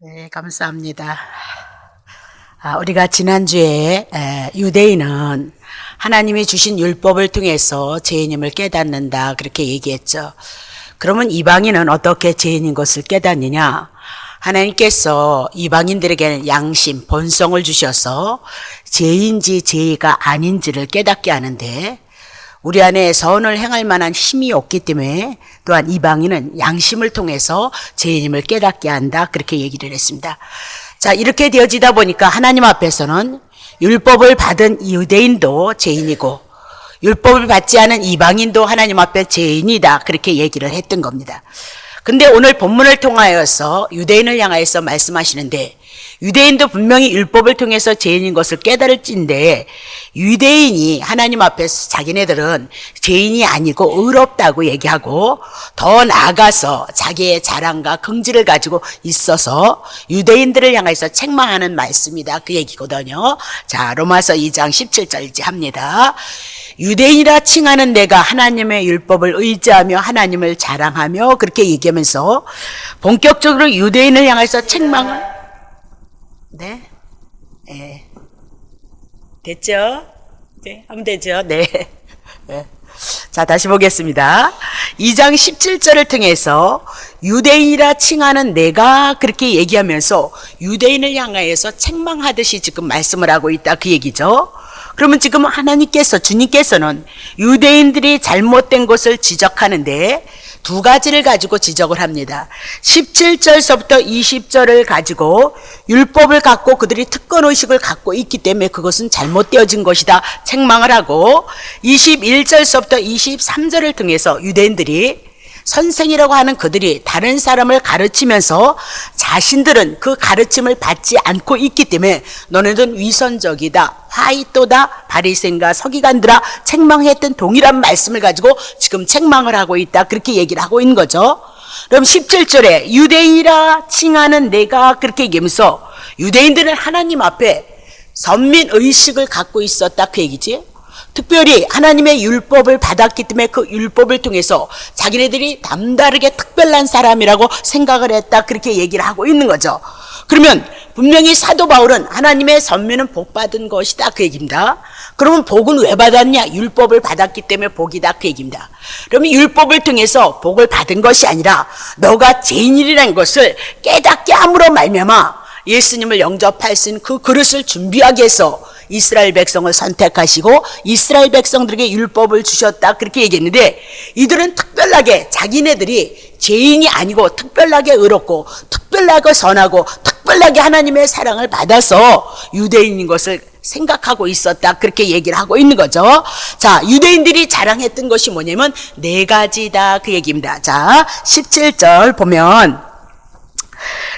네, 감사합니다. 우리가 지난주에 유대인은 하나님이 주신 율법을 통해서 죄인임을 깨닫는다 그렇게 얘기했죠. 그러면 이방인은 어떻게 죄인인 것을 깨닫느냐? 하나님께서 이방인들에게는 양심, 본성을 주셔서 죄인지 죄가 아닌지를 깨닫게 하는데 우리 안에 선을 행할 만한 힘이 없기 때문에 또한 이방인은 양심을 통해서 죄인임을 깨닫게 한다 그렇게 얘기를 했습니다. 자, 이렇게 되어지다 보니까 하나님 앞에서는 율법을 받은 유대인도 죄인이고 율법을 받지 않은 이방인도 하나님 앞에 죄인이다 그렇게 얘기를 했던 겁니다. 근데 오늘 본문을 통하여서 유대인을 향하여서 말씀하시는데 유대인도 분명히 율법을 통해서 죄인인 것을 깨달을진데 유대인이 하나님 앞에서 자기네들은 죄인이 아니고 의롭다고 얘기하고 더 나아가서 자기의 자랑과 긍지를 가지고 있어서 유대인들을 향해서 책망하는 말씀이다 그 얘기거든요. 자, 로마서 2장 17절이지 합니다. 유대인이라 칭하는 내가 하나님의 율법을 의지하며 하나님을 자랑하며 그렇게 얘기하면서 본격적으로 유대인을 향해서 책망을 네? 네. 됐죠? 네, 하면 되죠? 네. 네. 자, 다시 보겠습니다. 2장 17절을 통해서 유대인이라 칭하는 내가 그렇게 얘기하면서 유대인을 향하여서 책망하듯이 지금 말씀을 하고 있다 그 얘기죠. 그러면 지금 하나님께서 주님께서는 유대인들이 잘못된 것을 지적하는데 두 가지를 가지고 지적을 합니다. 17절서부터 20절을 가지고 율법을 갖고 그들이 특권의식을 갖고 있기 때문에 그것은 잘못되어진 것이다 책망을 하고 21절서부터 23절을 통해서 유대인들이 선생이라고 하는 그들이 다른 사람을 가르치면서 자신들은 그 가르침을 받지 않고 있기 때문에 너네들은 위선적이다, 화이또다, 바리새인과 서기관들아 책망했던 동일한 말씀을 가지고 지금 책망을 하고 있다 그렇게 얘기를 하고 있는 거죠. 그럼 17절에 유대인이라 칭하는 내가 그렇게 얘기하면서 유대인들은 하나님 앞에 선민의식을 갖고 있었다 그 얘기지. 특별히 하나님의 율법을 받았기 때문에 그 율법을 통해서 자기네들이 남다르게 특별한 사람이라고 생각을 했다 그렇게 얘기를 하고 있는 거죠. 그러면 분명히 사도 바울은 하나님의 선민은 복 받은 것이다 그 얘기입니다. 그러면 복은 왜 받았냐? 율법을 받았기 때문에 복이다 그 얘기입니다. 그러면 율법을 통해서 복을 받은 것이 아니라 너가 죄인이라는 것을 깨닫게 함으로 말미암아 예수님을 영접할 수 있는 그 그릇을 준비하기 위해서 이스라엘 백성을 선택하시고 이스라엘 백성들에게 율법을 주셨다 그렇게 얘기했는데 이들은 특별하게 자기네들이 죄인이 아니고 특별하게 의롭고 특별하게 선하고 특별하게 하나님의 사랑을 받아서 유대인인 것을 생각하고 있었다 그렇게 얘기를 하고 있는 거죠. 자, 유대인들이 자랑했던 것이 뭐냐면 네 가지다 그 얘기입니다. 자, 17절 보면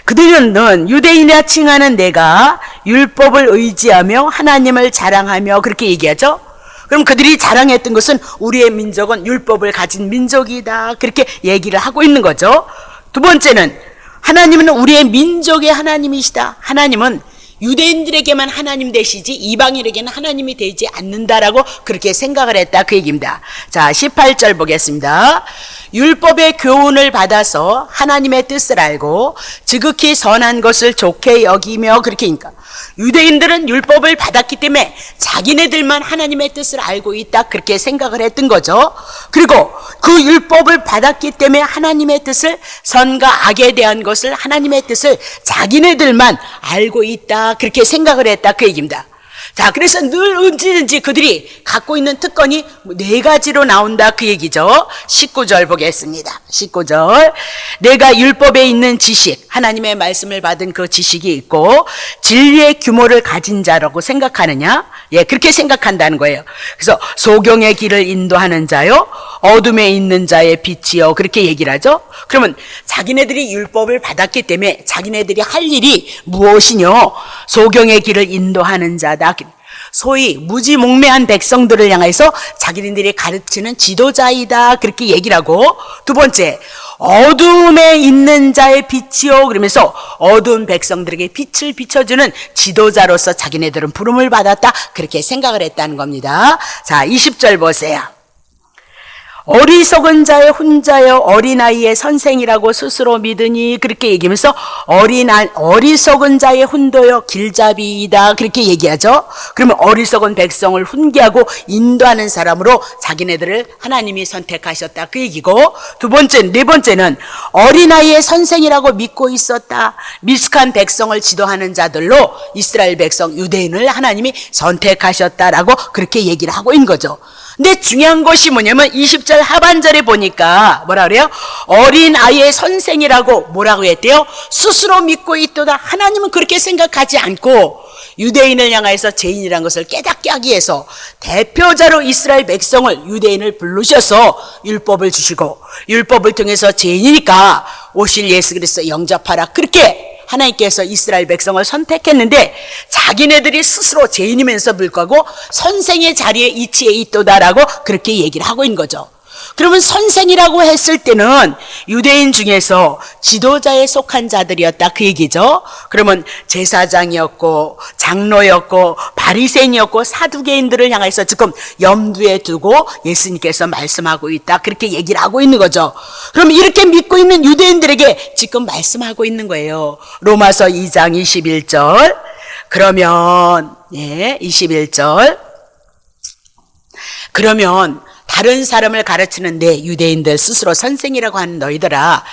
그들은 유대인이라 칭하는 내가 율법을 의지하며 하나님을 자랑하며 그렇게 얘기하죠. 그럼 그들이 자랑했던 것은 우리의 민족은 율법을 가진 민족이다 그렇게 얘기를 하고 있는 거죠. 두 번째는 하나님은 우리의 민족의 하나님이시다. 하나님은 유대인들에게만 하나님 되시지 이방인에게는 하나님이 되지 않는다라고 그렇게 생각을 했다 그 얘기입니다. 자, 18절 보겠습니다. 율법의 교훈을 받아서 하나님의 뜻을 알고 지극히 선한 것을 좋게 여기며 그렇게 하니까 유대인들은 율법을 받았기 때문에 자기네들만 하나님의 뜻을 알고 있다 그렇게 생각을 했던 거죠. 그리고 그 율법을 받았기 때문에 하나님의 뜻을 선과 악에 대한 것을 하나님의 뜻을 자기네들만 알고 있다 그렇게 생각을 했다 그 얘기입니다. 자, 그래서 늘 언제든지 그들이 갖고 있는 특권이 네 가지로 나온다 그 얘기죠. 19절 보겠습니다. 19절 내가 율법에 있는 지식 하나님의 말씀을 받은 그 지식이 있고 진리의 규모를 가진 자라고 생각하느냐? 예, 그렇게 생각한다는 거예요. 그래서 소경의 길을 인도하는 자요 어둠에 있는 자의 빛이요 그렇게 얘기를 하죠. 그러면 자기네들이 율법을 받았기 때문에 자기네들이 할 일이 무엇이뇨? 소경의 길을 인도하는 자다. 소위 무지몽매한 백성들을 향해서 자기네들이 가르치는 지도자이다 그렇게 얘기를 하고 두 번째 어둠에 있는 자의 빛이요 그러면서 어두운 백성들에게 빛을 비춰주는 지도자로서 자기네들은 부름을 받았다 그렇게 생각을 했다는 겁니다. 자, 20절 보세요. 어리석은 자의 훈자여 어린아이의 선생이라고 스스로 믿으니 그렇게 얘기하면서 어리석은 자의 훈도여 길잡이이다 그렇게 얘기하죠. 그러면 어리석은 백성을 훈계하고 인도하는 사람으로 자기네들을 하나님이 선택하셨다 그 얘기고, 네 번째는 어린아이의 선생이라고 믿고 있었다. 미숙한 백성을 지도하는 자들로 이스라엘 백성 유대인을 하나님이 선택하셨다라고 그렇게 얘기를 하고 있는 거죠. 근데 중요한 것이 뭐냐면 20절 하반절에 보니까 뭐라 그래요? 어린아이의 선생이라고 뭐라고 했대요? 스스로 믿고 있도다. 하나님은 그렇게 생각하지 않고 유대인을 향해서 죄인이라는 것을 깨닫게 하기 위해서 대표자로 이스라엘 백성을 유대인을 부르셔서 율법을 주시고, 율법을 통해서 죄인이니까 오실 예수 그리스도 영접하라 그렇게 하나님께서 이스라엘 백성을 선택했는데, 자기네들이 스스로 죄인이면서 불구하고 선생의 자리에 위치해 있도다라고 그렇게 얘기를 하고 있는 거죠. 그러면 선생이라고 했을 때는 유대인 중에서 지도자에 속한 자들이었다 그 얘기죠. 그러면 제사장이었고 장로였고 바리새인이었고 사두개인들을 향해서 지금 염두에 두고 예수님께서 말씀하고 있다 그렇게 얘기를 하고 있는 거죠. 그럼 이렇게 믿고 있는 유대인들에게 지금 말씀하고 있는 거예요. 로마서 2장 21절. 그러면 21절. 그러면 다른 사람을 가르치는데 유대인들 스스로 선생이라고 하는 너희들아,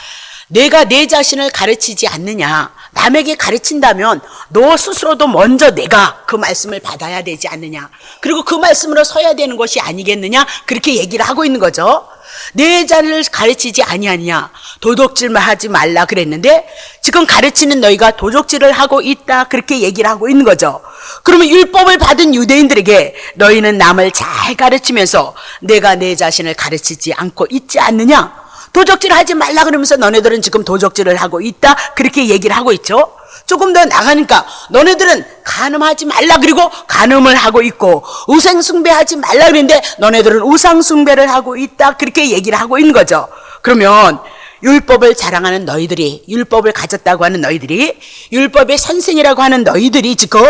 내가 내 자신을 가르치지 않느냐? 남에게 가르친다면 너 스스로도 먼저 내가 그 말씀을 받아야 되지 않느냐? 그리고 그 말씀으로 서야 되는 것이 아니겠느냐? 그렇게 얘기를 하고 있는 거죠. 내 자를 가르치지 아니하냐? 도둑질만 하지 말라 그랬는데 지금 가르치는 너희가 도둑질을 하고 있다 그렇게 얘기를 하고 있는 거죠. 그러면 율법을 받은 유대인들에게 너희는 남을 잘 가르치면서 내가 내 자신을 가르치지 않고 있지 않느냐? 도적질 하지 말라 그러면서 너네들은 지금 도적질을 하고 있다 그렇게 얘기를 하고 있죠. 조금 더 나가니까 너네들은 간음하지 말라 그리고 간음을 하고 있고, 우상숭배하지 말라 그랬는데 너네들은 우상숭배를 하고 있다 그렇게 얘기를 하고 있는 거죠. 그러면 율법을 자랑하는 너희들이, 율법을 가졌다고 하는 너희들이, 율법의 선생이라고 하는 너희들이 지금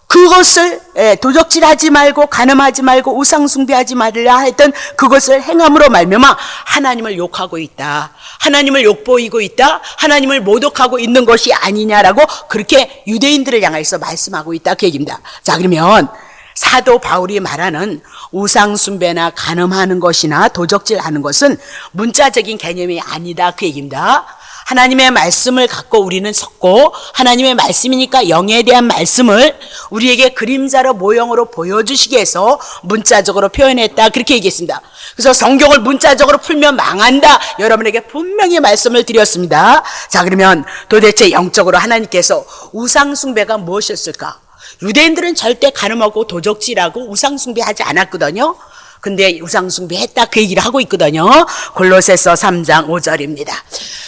그것을 도적질하지 말고 간음하지 말고 우상숭배하지 말라 했던 그것을 행함으로 말미암아 하나님을 욕하고 있다, 하나님을 욕보이고 있다, 하나님을 모독하고 있는 것이 아니냐라고 그렇게 유대인들을 향해서 말씀하고 있다 그 얘기입니다. 자, 그러면 사도 바울이 말하는 우상숭배나 간음하는 것이나 도적질하는 것은 문자적인 개념이 아니다 그 얘기입니다. 하나님의 말씀을 갖고 우리는 섰고, 하나님의 말씀이니까 영에 대한 말씀을 우리에게 그림자로 모형으로 보여주시기 위해서 문자적으로 표현했다 그렇게 얘기했습니다. 그래서 성경을 문자적으로 풀면 망한다 여러분에게 분명히 말씀을 드렸습니다. 자, 그러면 도대체 영적으로 하나님께서 우상숭배가 무엇이었을까? 유대인들은 절대 간음하고 도적질하고 우상숭배하지 않았거든요. 근데 우상숭배했다 그 얘기를 하고 있거든요. 골로새서 3장 5절입니다.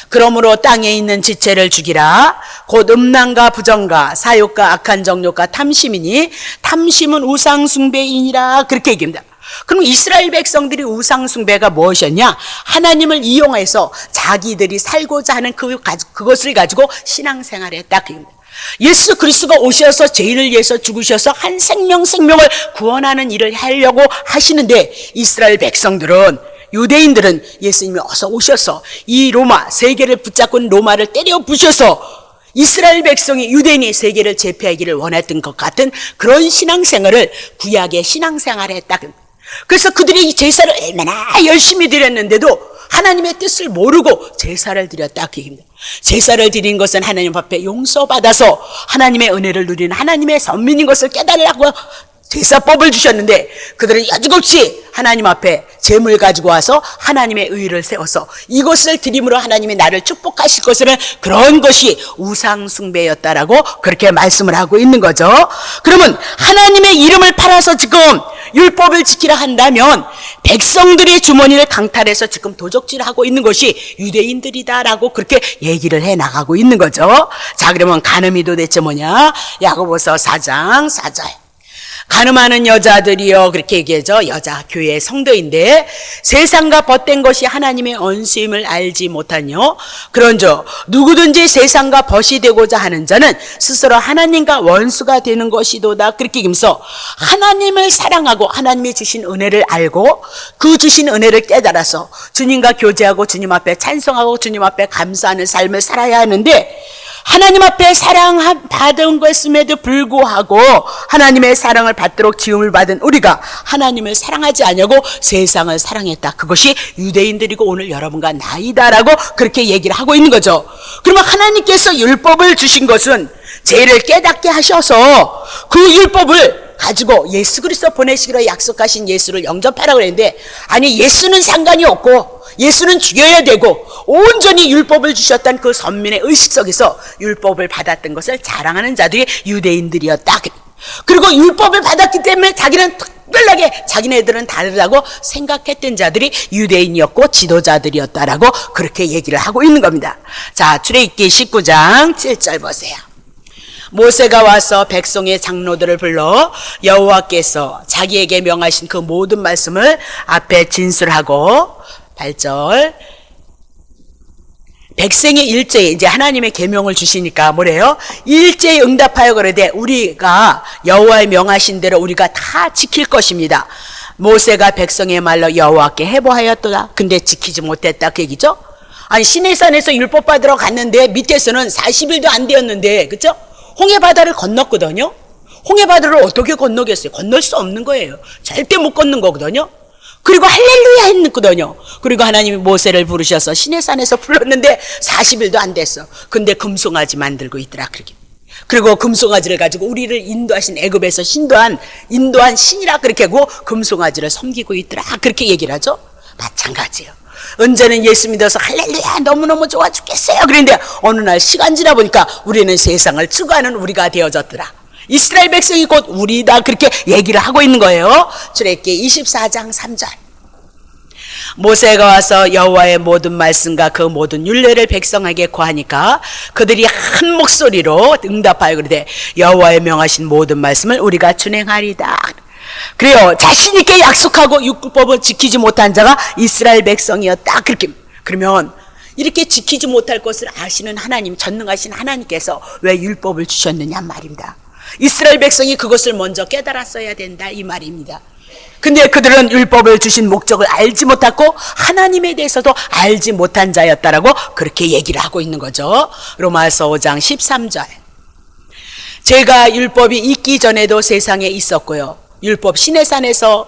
그러므로 땅에 있는 지체를 죽이라. 곧 음란과 부정과 사욕과 악한 정욕과 탐심이니 탐심은 우상숭배이니라 그렇게 얘기합니다. 그럼 이스라엘 백성들이 우상숭배가 무엇이었냐? 하나님을 이용해서 자기들이 살고자 하는 그것을 가지고 신앙생활을 했다 그 얘기입니다. 예수 그리스도가 오셔서 죄인을 위해서 죽으셔서 한 생명을 구원하는 일을 하려고 하시는데, 이스라엘 백성들은, 유대인들은 예수님이 어서 오셔서 이 로마, 세계를 붙잡고 있는 로마를 때려 부셔서 이스라엘 백성이 유대인이 세계를 제패하기를 원했던 것 같은 그런 신앙생활을, 구약의 신앙생활을 했다. 그래서 그들이 제사를 얼마나 열심히 드렸는데도 하나님의 뜻을 모르고 제사를 드렸다 그 얘기입니다. 제사를 드린 것은 하나님 앞에 용서받아서 하나님의 은혜를 누리는 하나님의 선민인 것을 깨달으라고 제사법을 주셨는데, 그들은 여지없이 하나님 앞에 제물 가지고 와서 하나님의 의를 세워서 이것을 드림으로 하나님이 나를 축복하실 것이라는 그런 것이 우상숭배였다라고 그렇게 말씀을 하고 있는 거죠. 그러면 하나님의 이름을 팔아서 지금 율법을 지키라 한다면 백성들의 주머니를 강탈해서 지금 도적질하고 있는 것이 유대인들이다라고 그렇게 얘기를 해 나가고 있는 거죠. 자, 그러면 간음이 도대체 뭐냐? 야고보서 4장 4절. 가늠하는 여자들이여, 그렇게 얘기하죠. 여자 교회 성도인데 세상과 벗된 것이 하나님의 언수임을 알지 못하뇨. 그런즉 누구든지 세상과 벗이 되고자 하는 자는 스스로 하나님과 원수가 되는 것이도다. 그렇게 얘기하면서 하나님을 사랑하고 하나님이 주신 은혜를 알고 그 주신 은혜를 깨달아서 주님과 교제하고 주님 앞에 찬송하고 주님 앞에 감사하는 삶을 살아야 하는데, 하나님 앞에 사랑받은 것임에도 불구하고 하나님의 사랑을 받도록 지음을 받은 우리가 하나님을 사랑하지 않냐고 세상을 사랑했다. 그것이 유대인들이고 오늘 여러분과 나이다라고 그렇게 얘기를 하고 있는 거죠. 그러면 하나님께서 율법을 주신 것은 죄를 깨닫게 하셔서 그 율법을 가지고 예수 그리스도 보내시기로 약속하신 예수를 영접하라고 했는데, 아니 예수는 상관이 없고 예수는 죽여야 되고 온전히 율법을 주셨던 그 선민의 의식 속에서 율법을 받았던 것을 자랑하는 자들이 유대인들이었다. 그리고 율법을 받았기 때문에 자기는 특별하게 자기네들은 다르다고 생각했던 자들이 유대인이었고 지도자들이었다라고 그렇게 얘기를 하고 있는 겁니다. 자, 출애굽기 19장 7절 보세요. 모세가 와서 백성의 장로들을 불러 여호와께서 자기에게 명하신 그 모든 말씀을 앞에 진술하고, 8절, 백성이 일제히 이제 하나님의 계명을 주시니까 뭐래요? 일제히 응답하여 그러되 우리가 여호와의 명하신 대로 우리가 다 지킬 것입니다. 모세가 백성의 말로 여호와께 해보하였도다. 근데 지키지 못했다, 그 얘기죠? 아니 시내산에서 율법 받으러 갔는데 밑에서는 40일도 안 되었는데, 그죠? 홍해바다를 건넜거든요. 홍해바다를 어떻게 건너겠어요? 건널 수 없는 거예요. 절대 못 건는 거거든요. 그리고 할렐루야 했거든요. 그리고 하나님이 모세를 부르셔서 시내산에서 불렀는데 40일도 안 됐어. 근데 금송아지 만들고 있더라. 그리고 금송아지를 가지고 우리를 인도하신 애굽에서 인도한 신이라 그렇게 하고 금송아지를 섬기고 있더라. 그렇게 얘기를 하죠. 마찬가지예요. 언제는 예수 믿어서 할렐루야 너무너무 좋아 죽겠어요. 그런데 어느 날 시간 지나 보니까 우리는 세상을 추구하는 우리가 되어졌더라. 이스라엘 백성이 곧 우리다. 그렇게 얘기를 하고 있는 거예요. 출애굽기 24장 3절. 모세가 와서 여호와의 모든 말씀과 그 모든 율례를 백성에게 고하니까 그들이 한 목소리로 응답하여 그러되 여호와의 명하신 모든 말씀을 우리가 준행하리다. 그래요. 자신 있게 약속하고 율법을 지키지 못한 자가 이스라엘 백성이었다. 그렇게. 그러면 이렇게 지키지 못할 것을 아시는 하나님, 전능하신 하나님께서 왜 율법을 주셨느냐 말입니다. 이스라엘 백성이 그것을 먼저 깨달았어야 된다, 이 말입니다. 근데 그들은 율법을 주신 목적을 알지 못하고 하나님에 대해서도 알지 못한 자였다라고 그렇게 얘기를 하고 있는 거죠. 로마서 5장 13절. 제가 율법이 있기 전에도 세상에 있었고요. 율법 시내산에서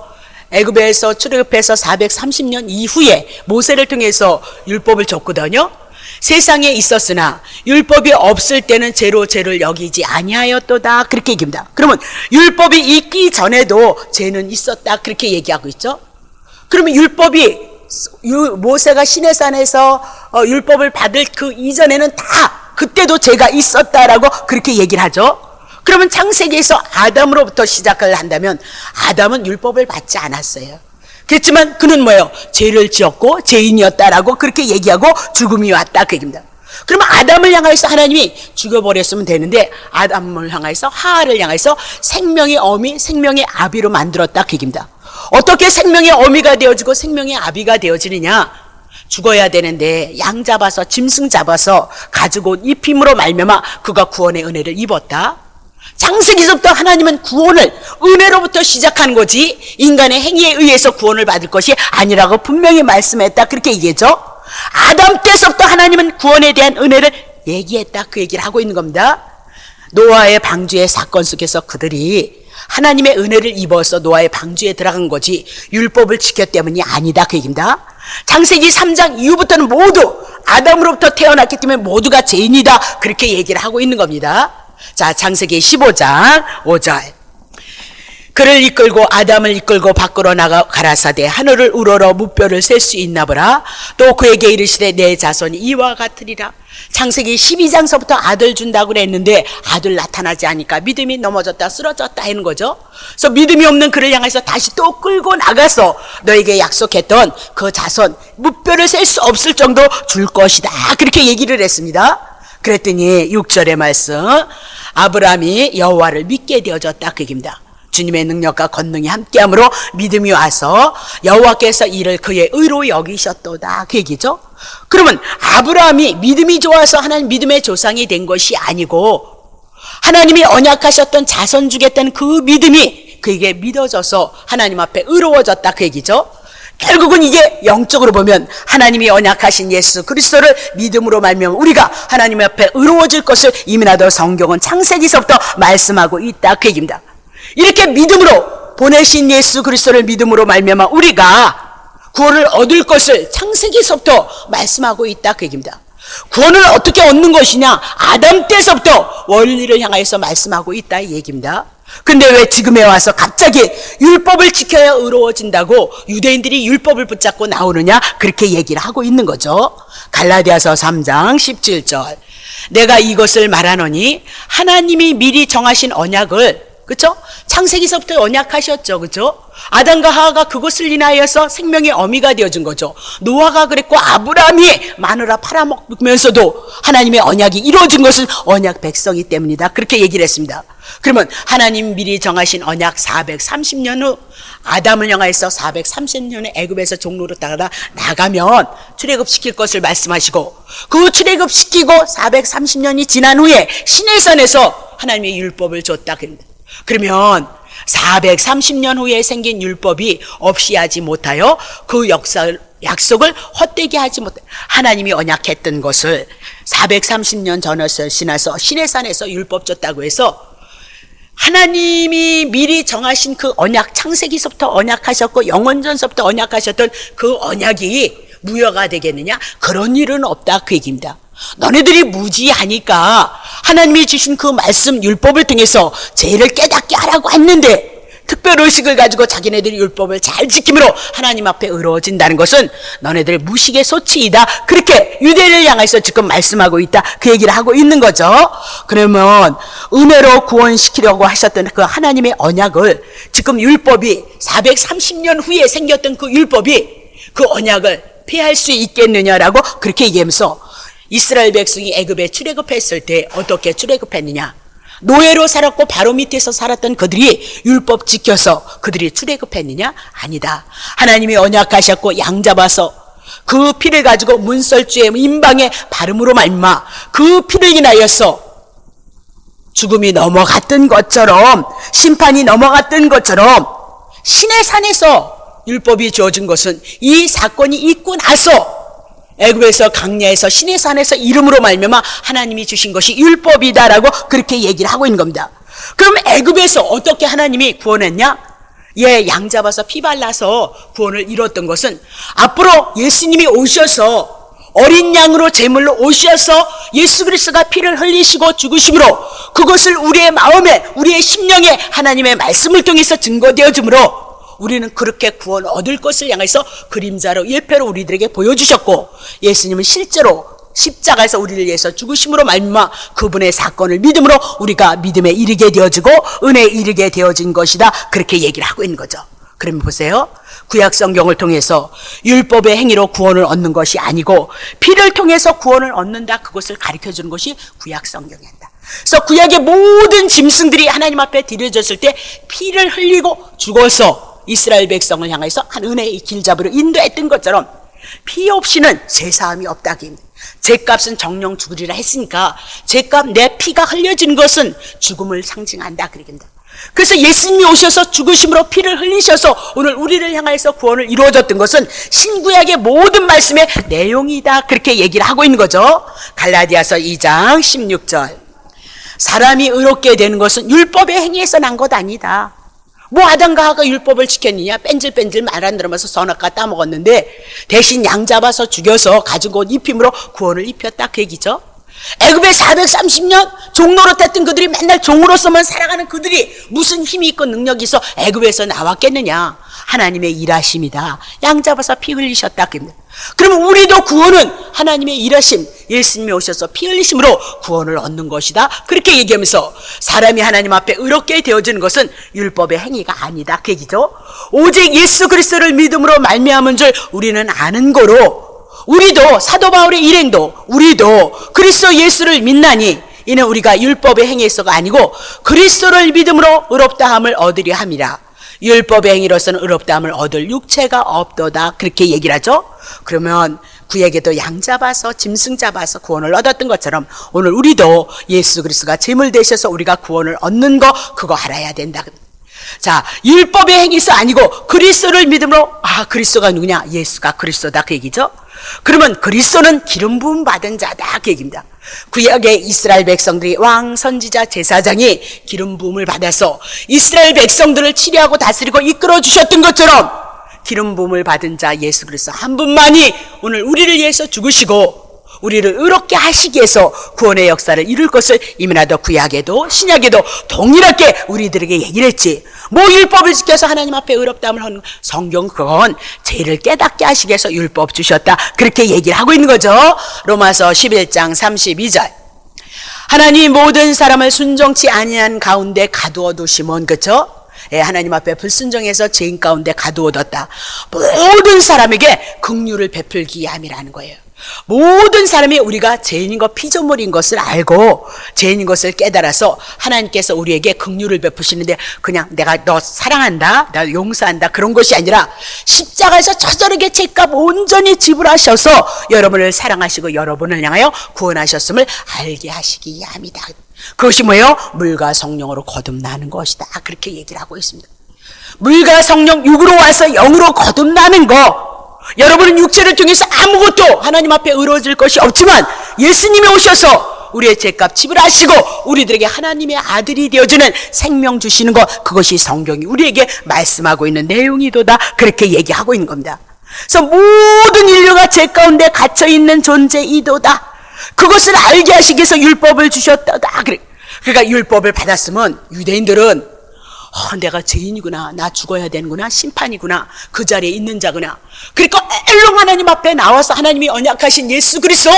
애굽에서 출애굽해서 430년 이후에 모세를 통해서 율법을 줬거든요. 세상에 있었으나 율법이 없을 때는 죄로 죄를 여기지 아니하였도다. 그렇게 얘기합니다. 그러면 율법이 있기 전에도 죄는 있었다. 그렇게 얘기하고 있죠. 그러면 율법이 모세가 시내산에서 율법을 받을 그 이전에는 다 그때도 죄가 있었다라고 그렇게 얘기를 하죠. 그러면 창세기에서 아담으로부터 시작을 한다면 아담은 율법을 받지 않았어요. 그렇지만 그는 뭐예요? 죄를 지었고 죄인이었다라고 그렇게 얘기하고 죽음이 왔다, 그 얘기입니다. 그러면 아담을 향해서 하나님이 죽여버렸으면 되는데 아담을 향해서 하와를 향해서 생명의 어미, 생명의 아비로 만들었다, 그 얘기입니다. 어떻게 생명의 어미가 되어지고 생명의 아비가 되어지느냐? 죽어야 되는데 양 잡아서 짐승 잡아서 가지고 입힘으로 말미암아 그가 구원의 은혜를 입었다. 창세기서부터 하나님은 구원을 은혜로부터 시작한 거지 인간의 행위에 의해서 구원을 받을 것이 아니라고 분명히 말씀했다, 그렇게 얘기했죠. 아담 때서부터 하나님은 구원에 대한 은혜를 얘기했다, 그 얘기를 하고 있는 겁니다. 노아의 방주의 사건 속에서 그들이 하나님의 은혜를 입어서 노아의 방주에 들어간 거지 율법을 지켰기 때문이 아니다, 그 얘기입니다. 창세기 3장 이후부터는 모두 아담으로부터 태어났기 때문에 모두가 죄인이다, 그렇게 얘기를 하고 있는 겁니다. 자, 창세기 15장 5절. 그를 이끌고 아담을 이끌고 밖으로 나가 가라사대 하늘을 우러러 무뼈를 셀 수 있나 보라. 또 그에게 이르시되 내 자손이 이와 같으리라. 창세기 12장서부터 아들 준다고 그랬는데 아들 나타나지 않으니까 믿음이 넘어졌다 쓰러졌다 하는 거죠. 그래서 믿음이 없는 그를 향해서 다시 또 끌고 나가서 너에게 약속했던 그 자손 무뼈를 셀 수 없을 정도 줄 것이다, 그렇게 얘기를 했습니다. 그랬더니 6절의 말씀, 아브라함이 여호와를 믿게 되어졌다, 그 얘기입니다. 주님의 능력과 권능이 함께함으로 믿음이 와서 여호와께서 이를 그의 의로 여기셨도다, 그 얘기죠. 그러면 아브라함이 믿음이 좋아서 하나님 믿음의 조상이 된 것이 아니고 하나님이 언약하셨던 자손 주겠다는 그 믿음이 그에게 믿어져서 하나님 앞에 의로워졌다, 그 얘기죠. 결국은 이게 영적으로 보면 하나님이 언약하신 예수 그리스도를 믿음으로 말미암아 우리가 하나님 앞에 의로워질 것을 이미 나도 성경은 창세기서부터 말씀하고 있다, 그 얘기입니다. 이렇게 믿음으로 보내신 예수 그리스도를 믿음으로 말미암아 우리가 구원을 얻을 것을 창세기서부터 말씀하고 있다, 그 얘기입니다. 구원을 어떻게 얻는 것이냐, 아담 때서부터 원리를 향하여서 말씀하고 있다, 이 얘기입니다. 근데 왜 지금에 와서 갑자기 율법을 지켜야 의로워진다고 유대인들이 율법을 붙잡고 나오느냐, 그렇게 얘기를 하고 있는 거죠. 갈라디아서 3장 17절, 내가 이것을 말하노니 하나님이 미리 정하신 언약을, 그렇죠? 창세기서부터 언약하셨죠, 그렇죠? 아담과 하와가 그것을 인하여서 생명의 어미가 되어준 거죠. 노아가 그랬고 아브라함이 마누라 팔아먹으면서도 하나님의 언약이 이루어진 것은 언약 백성이 때문이다, 그렇게 얘기를 했습니다. 그러면 하나님 미리 정하신 언약 430년 후 아담을 향하여서 430년에 애굽에서 종로로 나가면 출애굽시킬 것을 말씀하시고, 그 출애굽시키고 430년이 지난 후에 시내산에서 하나님의 율법을 줬다, 그러면 430년 후에 생긴 율법이 없이 하지 못하여 그 약속을 헛되게 하지 못해 하나님이 언약했던 것을 430년 전에 지나서 시내산에서 율법 줬다고 해서 하나님이 미리 정하신 그 언약, 창세기서부터 언약하셨고 영원전서부터 언약하셨던 그 언약이 무효가 되겠느냐? 그런 일은 없다, 그 얘기입니다. 너네들이 무지하니까 하나님이 주신 그 말씀 율법을 통해서 죄를 깨닫게 하라고 했는데 특별의식을 가지고 자기네들이 율법을 잘 지킴으로 하나님 앞에 의로워진다는 것은 너네들의 무식의 소치이다, 그렇게 유대인을 향해서 지금 말씀하고 있다, 그 얘기를 하고 있는 거죠. 그러면 은혜로 구원시키려고 하셨던 그 하나님의 언약을 지금 율법이 430년 후에 생겼던 그 율법이 그 언약을 피할 수 있겠느냐라고 그렇게 얘기하면서 이스라엘 백성이 애굽에 출애굽했을 때 어떻게 출애굽했느냐, 노예로 살았고 바로 밑에서 살았던 그들이 율법 지켜서 그들이 출애굽했느냐? 아니다. 하나님이 언약하셨고 양 잡아서 그 피를 가지고 문설주의 임방의 바름으로 말미암아 그 피를 인하여서 죽음이 넘어갔던 것처럼, 심판이 넘어갔던 것처럼 시내산에서 율법이 주어진 것은 이 사건이 있고 나서 애굽에서 강야에서 시내산에서 이름으로 말미암아 하나님이 주신 것이 율법이다라고 그렇게 얘기를 하고 있는 겁니다. 그럼 애굽에서 어떻게 하나님이 구원했냐? 양 잡아서 피 발라서 구원을 이뤘던 것은 앞으로 예수님이 오셔서 어린 양으로 제물로 오셔서 예수 그리스도가 피를 흘리시고 죽으심으로 그것을 우리의 마음에, 우리의 심령에 하나님의 말씀을 통해서 증거되어 주므로 우리는 그렇게 구원 얻을 것을 향해서 그림자로 일패로 우리들에게 보여주셨고, 예수님은 실제로 십자가에서 우리를 위해서 죽으심으로 말미암아 그분의 사건을 믿음으로 우리가 믿음에 이르게 되어지고 은혜에 이르게 되어진 것이다, 그렇게 얘기를 하고 있는 거죠. 그러면 보세요, 구약 성경을 통해서 율법의 행위로 구원을 얻는 것이 아니고 피를 통해서 구원을 얻는다, 그것을 가르쳐주는 것이 구약 성경이었다. 그래서 구약의 모든 짐승들이 하나님 앞에 드려졌을 때 피를 흘리고 죽어서 이스라엘 백성을 향해서 한 은혜의 길잡이로 인도했던 것처럼 피 없이는 죄사함이 없다. 죄값은 정령 죽으리라 했으니까 죄값, 내 피가 흘려진 것은 죽음을 상징한다, 그러겠다. 그래서 예수님이 오셔서 죽으심으로 피를 흘리셔서 오늘 우리를 향해서 구원을 이루어졌던 것은 신구약의 모든 말씀의 내용이다, 그렇게 얘기를 하고 있는 거죠. 갈라디아서 2장 16절, 사람이 의롭게 되는 것은 율법의 행위에서 난 것 아니다. 뭐 아담과 하와가 율법을 지켰느냐? 뺀질뺀질 말 안 들으면서 선악과 따먹었는데 대신 양 잡아서 죽여서 가진 옷 입힘으로 구원을 입혔다, 그 얘기죠. 애굽에 430년 종노릇 했던 그들이 맨날 종으로서만 살아가는 그들이 무슨 힘이 있고 능력이 있어 애굽에서 나왔겠느냐? 하나님의 일하심이다. 양 잡아서 피 흘리셨다. 그러면 우리도 구원은 하나님의 일하심, 예수님이 오셔서 피 흘리심으로 구원을 얻는 것이다, 그렇게 얘기하면서 사람이 하나님 앞에 의롭게 되어지는 것은 율법의 행위가 아니다, 그 얘기죠. 오직 예수 그리스도를 믿음으로 말미암은 줄 우리는 아는 거로, 우리도 사도 바울의 일행도 우리도 그리스도 예수를 믿나니 이는 우리가 율법의 행위에서가 아니고 그리스도를 믿음으로 의롭다함을 얻으려 함이라. 율법의 행위로서는 의롭다함을 얻을 육체가 없도다. 그렇게 얘기를 하죠. 그러면 구약에도 양 잡아서 짐승 잡아서 구원을 얻었던 것처럼 오늘 우리도 예수 그리스도가 제물 되셔서 우리가 구원을 얻는 거 그거 알아야 된다. 자, 율법의 행위서 아니고 그리스도를 믿음으로 그리스도가 누구냐? 예수가 그리스도다 그 얘기죠. 그러면 그리스도는 기름 부음 받은 자다 그 얘기입니다. 구약의 이스라엘 백성들이 왕, 선지자, 제사장이 기름 부음을 받아서 이스라엘 백성들을 치료하고 다스리고 이끌어 주셨던 것처럼 기름 부음을 받은 자 예수 그리스도 한 분만이 오늘 우리를 위해서 죽으시고 우리를 의롭게 하시기 위해서 구원의 역사를 이룰 것을 이미나도 구약에도 신약에도 동일하게 우리들에게 얘기를 했지. 뭐 율법을 지켜서 하나님 앞에 의롭다함을 하는 성경 그건 죄를 깨닫게 하시기 위해서 율법 주셨다. 그렇게 얘기를 하고 있는 거죠. 로마서 11장 32절. 하나님이 모든 사람을 순종치 아니한 가운데 가두어 두시면 그렇죠? 하나님 앞에 불순종해서 죄인 가운데 가두어 뒀다. 모든 사람에게 긍휼을 베풀기 위함이라는 거예요. 모든 사람이 우리가 죄인인 것 피조물인 것을 알고 죄인인 것을 깨달아서 하나님께서 우리에게 긍휼을 베푸시는데 그냥 내가 너 사랑한다 나 용서한다 그런 것이 아니라 십자가에서 저저르게 죄값 온전히 지불하셔서 여러분을 사랑하시고 여러분을 향하여 구원하셨음을 알게 하시기 위함이다. 그것이 뭐예요? 물과 성령으로 거듭나는 것이다. 그렇게 얘기를 하고 있습니다. 물과 성령 육으로 와서 영으로 거듭나는 거. 여러분은 육체를 통해서 아무것도 하나님 앞에 의로워질 것이 없지만 예수님이 오셔서 우리의 죄값 지불하시고 우리들에게 하나님의 아들이 되어주는 생명 주시는 것 그것이 성경이 우리에게 말씀하고 있는 내용이도다. 그렇게 얘기하고 있는 겁니다. 그래서 모든 인류가 죄 가운데 갇혀있는 존재이도다. 그것을 알게 하시기 위해서 율법을 주셨다다. 그러니까 율법을 받았으면 유대인들은 내가 죄인이구나. 나 죽어야 되는구나. 심판이구나. 그 자리에 있는 자구나. 그러니까 일렁 하나님 앞에 나와서 하나님이 언약하신 예수 그리스도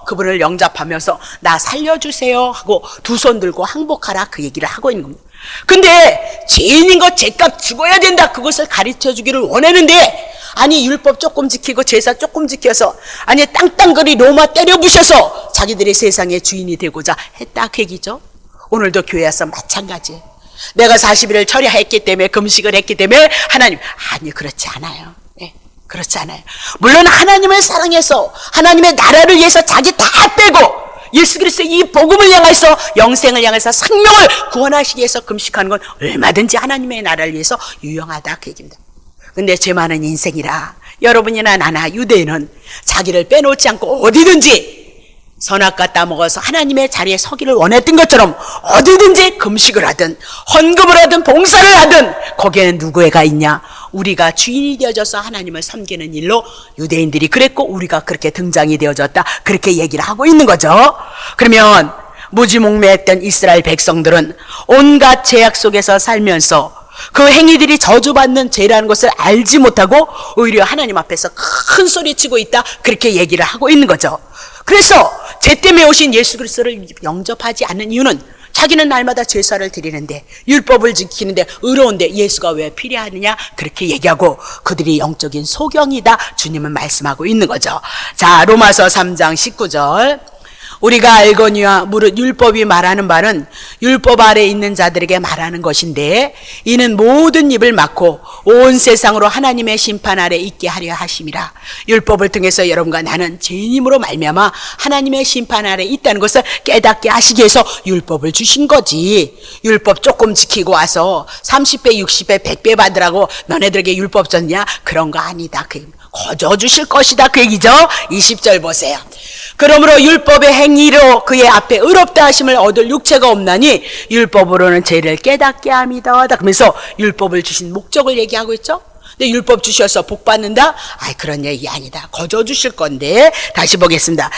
그분을 영접하면서 나 살려주세요 하고 두 손 들고 항복하라 그 얘기를 하고 있는 겁니다. 근데 죄인인 것 죄값 죽어야 된다 그것을 가르쳐주기를 원했는데 아니 율법 조금 지키고 제사 조금 지켜서 아니 땅땅거리 로마 때려 부셔서 자기들이 세상의 주인이 되고자 했다 그 얘기죠. 오늘도 교회 와서 마찬가지예요. 내가 40일을 철야했기 때문에 금식을 했기 때문에 하나님 아니 그렇지 않아요. 네, 그렇지 않아요. 물론 하나님을 사랑해서 하나님의 나라를 위해서 자기 다 빼고 예수 그리스도의 이 복음을 향해서 영생을 향해서 생명을 구원하시기 위해서 금식하는 건 얼마든지 하나님의 나라를 위해서 유용하다 그 얘기입니다. 근데 죄 많은 인생이라 여러분이나 나나 유대인은 자기를 빼놓지 않고 어디든지 선악과 따먹어서 하나님의 자리에 서기를 원했던 것처럼 어디든지 금식을 하든 헌금을 하든 봉사를 하든 거기에는 누구가 있냐? 우리가 주인이 되어져서 하나님을 섬기는 일로 유대인들이 그랬고 우리가 그렇게 등장이 되어졌다 그렇게 얘기를 하고 있는 거죠. 그러면 무지몽매했던 이스라엘 백성들은 온갖 죄악 속에서 살면서 그 행위들이 저주받는 죄라는 것을 알지 못하고 오히려 하나님 앞에서 큰 소리치고 있다 그렇게 얘기를 하고 있는 거죠. 그래서 죄 때문에 오신 예수 그리스도를 영접하지 않는 이유는 자기는 날마다 제사를 드리는데 율법을 지키는데 의로운데 예수가 왜 필요하느냐 그렇게 얘기하고 그들이 영적인 소경이다 주님은 말씀하고 있는 거죠. 자, 로마서 3장 19절 우리가 알거니와 무릇 율법이 말하는 바는 율법 아래 있는 자들에게 말하는 것인데 이는 모든 입을 막고 온 세상으로 하나님의 심판 아래 있게 하려 하심이라. 율법을 통해서 여러분과 나는 죄인임으로 말미암아 하나님의 심판 아래 있다는 것을 깨닫게 하시기 위해서 율법을 주신 거지. 율법 조금 지키고 와서 30배 60배 100배 받으라고 너네들에게 율법 줬냐? 그런 거 아니다. 거저 주실 것이다 그 얘기죠. 20절 보세요. 그러므로 율법의 행위로 그의 앞에 의롭다 하심을 얻을 육체가 없나니 율법으로는 죄를 깨닫게 합니다. 그러면서 율법을 주신 목적을 얘기하고 있죠. 근데 율법 주셔서 복 받는다? 그런 얘기 아니다. 거저 주실 건데 다시 보겠습니다.